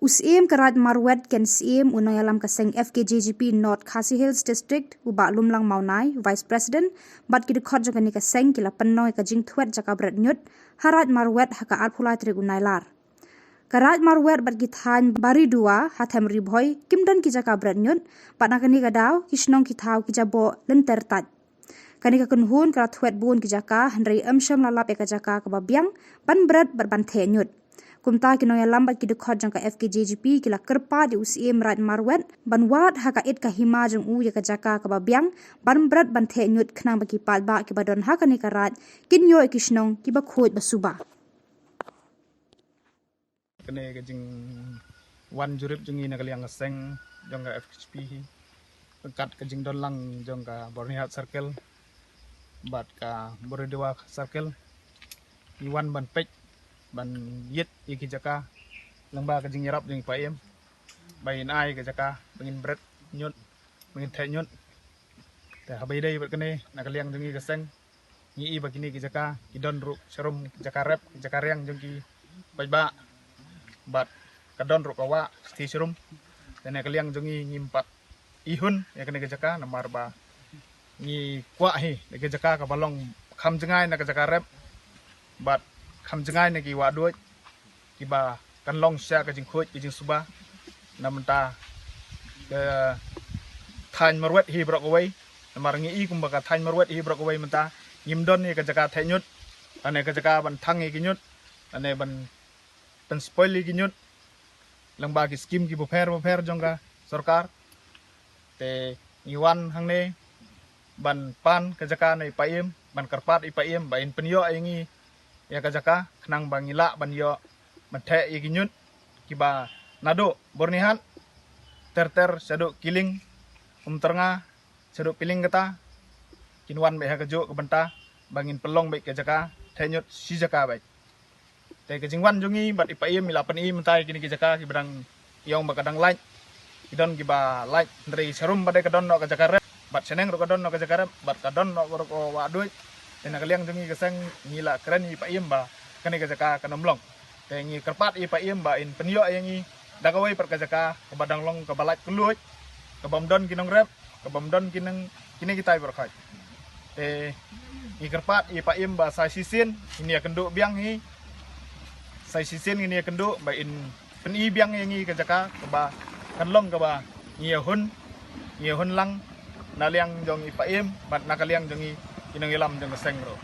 Usim kerat marwet ken sim unang alam kaseng FKJGP North Khasi Hills District ubak lumlang maunai Vice President bat ki dekhot jaka ni kaseng kila pennoy ka jing thuet jaka bret nyut harat marwet haka alpulai trik unai lar. Karat marwet bat ki than bari dua hatem ribhoy kimdan ki jaka bret nyut bat nakani kadaw kisnong ki thau ki jabo lenter tat. Kani ka kunhun kala thuet bun ki jaka hendrai emsyam lalap eka jaka kababiang ban bret bat ban the nyut. Kumta kinoya lambat ki dekhot jangka FKJGP kila kerpa di usim rat marwet ban wat haka it ka hima jang u ya ka jaka ka babiang ban berat ban the nyut khnang baki pat ba ki badon haka ni karat kin yo kisnong ki ba khoj basuba kene ke jing wan jurip jungi na kaliang seng jangka FKJGP pekat ke jing don lang jangka Bornihat Circle bat ka Boridewa Circle iwan ban pek ban yit iki jaka lengba ke jing yarap jing paem bain ai ke jaka bengin bret nyut bengin the nyut te habai dai berkene nak liang jungi keseng ni i bagini ke jaka idon ru serum jaka rep jaka riang jungi bajba bat kadon ru kawa sti serum dan nak liang jungi ngimpat ihun ya kene ke jaka namar ba ni kwa hi ke jaka ka balong kham jengai nak jaka rep bat kham jengai ne ki wadoi ki ba kan long sya ka jing khoj ki jing suba namta ke than marwet hi brok away namar ngi i kum ba ka than marwet hi brok away menta ngimdon ni ka jaka the nyut ane ka jaka ban thang ki nyut ane ban spoil ki nyut lang ba ki scheme ki bofer jongka sarkar te iwan hangne ban pan ka jaka nei paim ban karpat i paim ba in penyo aingi ya kajaka kenang bangila ban yo methe iginyut kiba nado Bornihat ter sado kiling teranga sado piling kata kinwan be kajo kebenta bangin pelong baik kajaka thenyut si jaka baik te kejingwan jungi bat ipaim mila pan i mentai kini kajaka kibrang yong bakadang light idon kiba light ndrei serum bade kadon no kajaka rep bat seneng ro kadon no kajaka rep bat kadon no ro wadoi dan kaliang jungi keseng ngila keren i paiem ba kane ka jaka kanomlong te ngi kerpat i paiem ba in penyo yangi dagawai per ka jaka ke badang long ke balat keluoj ke bomdon kinong rep ke bomdon kineng kini kita berkhaj te ngi kerpat i paiem ba sai sisin ini akan do biang hi sai sisin ini akan do ba in peni biang yangi ka jaka ke ba kanlong ke ba ngi hun lang naliang jong i paiem bat nakaliang jongi kinong ilam jong seng ro